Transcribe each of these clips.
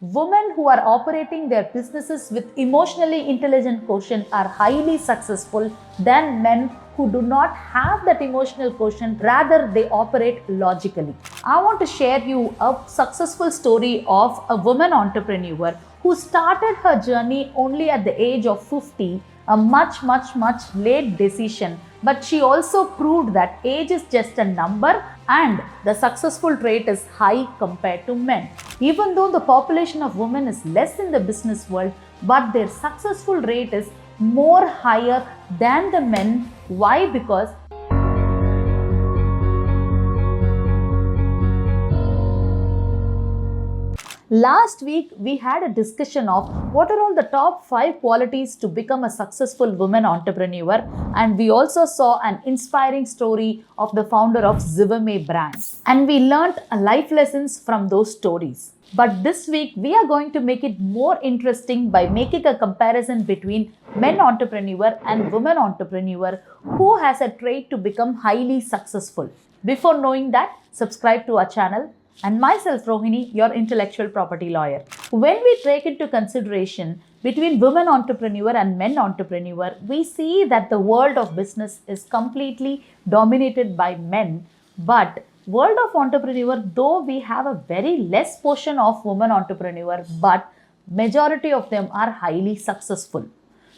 Women who are operating their businesses with emotionally intelligent quotient are highly successful than men who do not have that emotional quotient, rather they operate logically. I want to share you a successful story of a woman entrepreneur who started her journey only at the age of 50, a much late decision, but she also proved that age is just a number and the successful rate is high compared to men. Even though the population of women is less in the business world, but their successful rate is more higher than the men. Why? Because last week we had a discussion of what are all the top 5 qualities to become a successful woman entrepreneur, and we also saw an inspiring story of the founder of Zivame brand, and we learnt life lessons from those stories. But this week we are going to make it more interesting by making a comparison between men entrepreneur and women entrepreneur who has a trait to become highly successful. Before knowing that, subscribe to our channel, and myself Rohini, your intellectual property lawyer. When we take into consideration between women entrepreneur and men entrepreneur, we see that the world of business is completely dominated by men. But world of entrepreneur, though we have a very less portion of women entrepreneur, but majority of them are highly successful.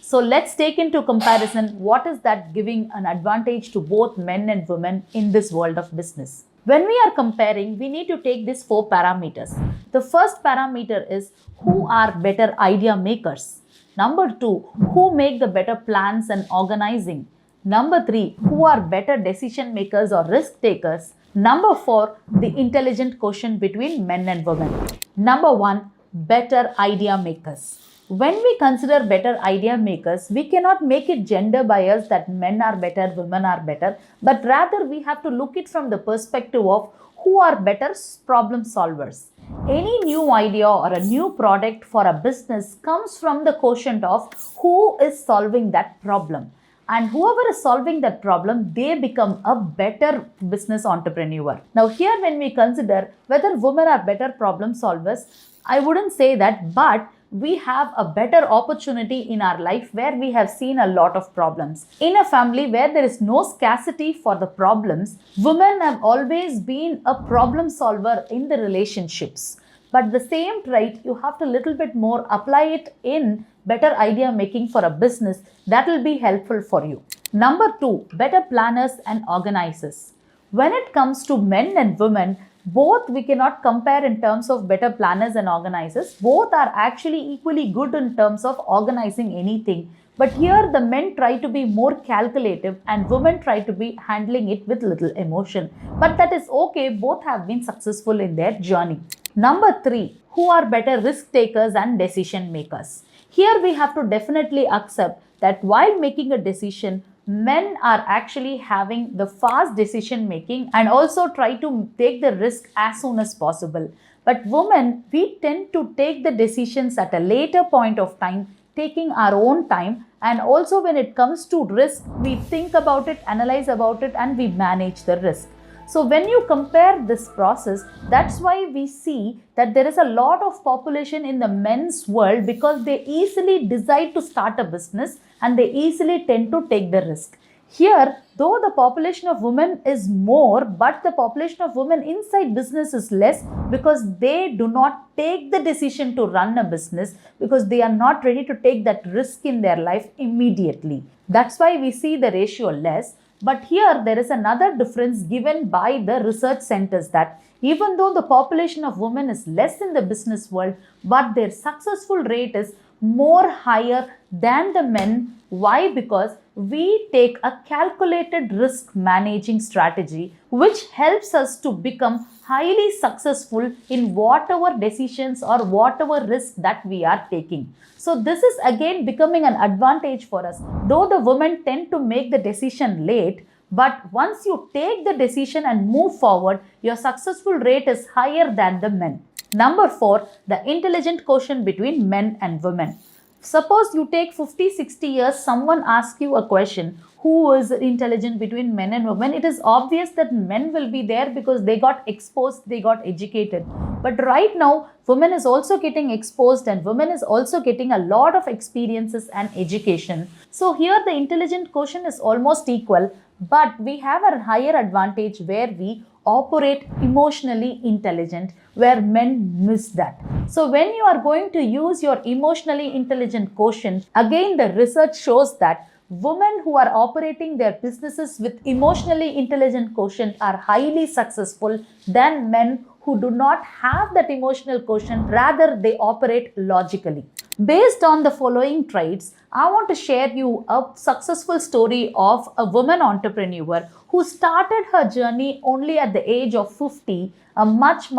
So let's take into comparison what is that giving an advantage to both men and women in this world of business. When we are comparing, we need to take these 4 parameters. The first parameter is who are better idea makers. Number 2, who make the better plans and organizing. Number 3, who are better decision makers or risk takers. Number 4, the intelligent quotient between men and women. Number 1, better idea makers. When we consider better idea makers, we cannot make it gender bias that men are better, women are better, but rather we have to look it from the perspective of who are better problem solvers. Any new idea or a new product for a business comes from the quotient of who is solving that problem. And whoever is solving that problem, they become a better business entrepreneur. Now here when we consider whether women are better problem solvers, I wouldn't say that, but we have a better opportunity in our life where we have seen a lot of problems. In a family where there is no scarcity for the problems, women have always been a problem solver in the relationships. But the same trait, you have to little bit more apply it in better idea making for a business. That will be helpful for you. Number 2, better planners and organizers. When it comes to men and women, both we cannot compare in terms of better planners and organizers. Both are actually equally good in terms of organizing anything. But here the men try to be more calculative and women try to be handling it with little emotion. But that is okay, both have been successful in their journey. Number 3, who are better risk takers and decision makers. Here we have to definitely accept that while making a decision, men are actually having the fast decision making and also try to take the risk as soon as possible. But women, we tend to take the decisions at a later point of time, taking our own time, and also when it comes to risk, we think about it, analyze about it, and we manage the risk. So when you compare this process, that's why we see that there is a lot of population in the men's world because they easily decide to start a business and they easily tend to take the risk. Here, though the population of women is more, but the population of women inside business is less because they do not take the decision to run a business because they are not ready to take that risk in their life immediately. That's why we see the ratio less. But here there is another difference given by the research centers that even though the population of women is less in the business world, but their successful rate is more higher than the men. Why? Because we take a calculated risk managing strategy which helps us to become highly successful in whatever decisions or whatever risk that we are taking. So this is again becoming an advantage for us. Though the women tend to make the decision late, but once you take the decision and move forward, your successful rate is higher than the men. Number 4, the intelligent quotient between men and women. Suppose you take 50, 60 years, someone asks you a question, who is intelligent between men and women? It is obvious that men will be there because they got exposed, they got educated. But right now, women is also getting exposed and women is also getting a lot of experiences and education. So here the intelligent quotient is almost equal, but we have a higher advantage where we operate emotionally intelligent, where men miss that. So when you are going to use your emotionally intelligent quotient, again the research shows that women who are operating their businesses with emotionally intelligent quotient are highly successful than men who do not have that emotional quotient, rather they operate logically. Based on the following traits, I want to share you a successful story of a woman entrepreneur who started her journey only at the age of 50, a much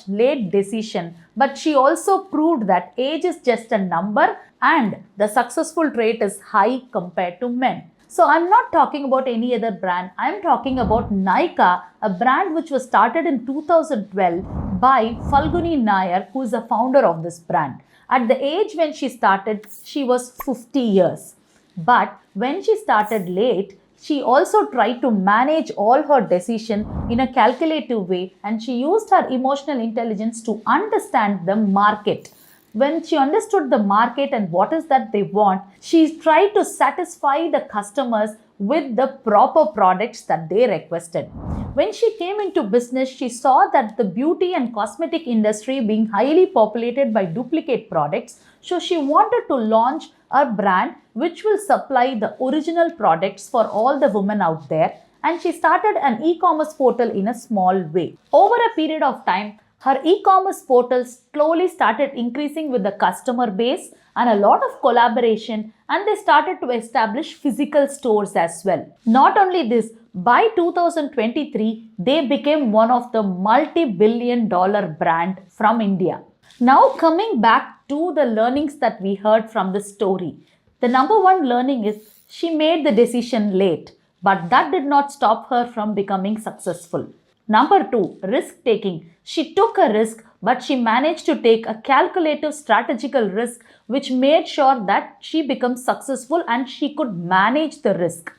late decision. But she also proved that age is just a number and the successful trait is high compared to men. So I'm not talking about any other brand. I'm talking about Nykaa, a brand which was started in 2012 by Falguni Nair, who is the founder of this brand. At the age when she started, she was 50 years. But when she started late, she also tried to manage all her decision in a calculative way, and she used her emotional intelligence to understand the market. When she understood the market and what is that they want, she tried to satisfy the customers with the proper products that they requested. When she came into business, she saw that the beauty and cosmetic industry being highly populated by duplicate products. So she wanted to launch a brand which will supply the original products for all the women out there. And she started an e-commerce portal in a small way. Over a period of time, her e-commerce portal slowly started increasing with the customer base and a lot of collaboration, and they started to establish physical stores as well. Not only this, by 2023, they became one of the multi-billion-dollar brand from India. Now coming back to the learnings that we heard from the story. The number one learning is she made the decision late, but that did not stop her from becoming successful. Number two, risk taking. She took a risk, but she managed to take a calculative strategical risk which made sure that she becomes successful and she could manage the risk.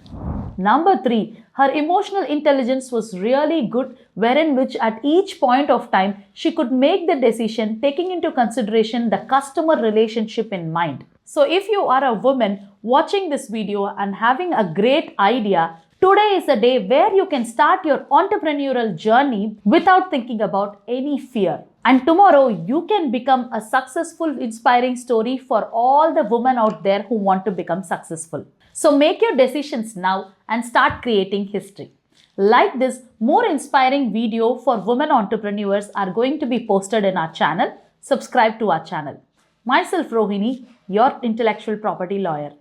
Number three, her emotional intelligence was really good, wherein which at each point of time she could make the decision taking into consideration the customer relationship in mind. So if you are a woman watching this video and having a great idea, today is a day where you can start your entrepreneurial journey without thinking about any fear. And tomorrow you can become a successful, inspiring story for all the women out there who want to become successful. So make your decisions now and start creating history. Like this, more inspiring video for women entrepreneurs are going to be posted in our channel. Subscribe to our channel. Myself Rohini, your intellectual property lawyer.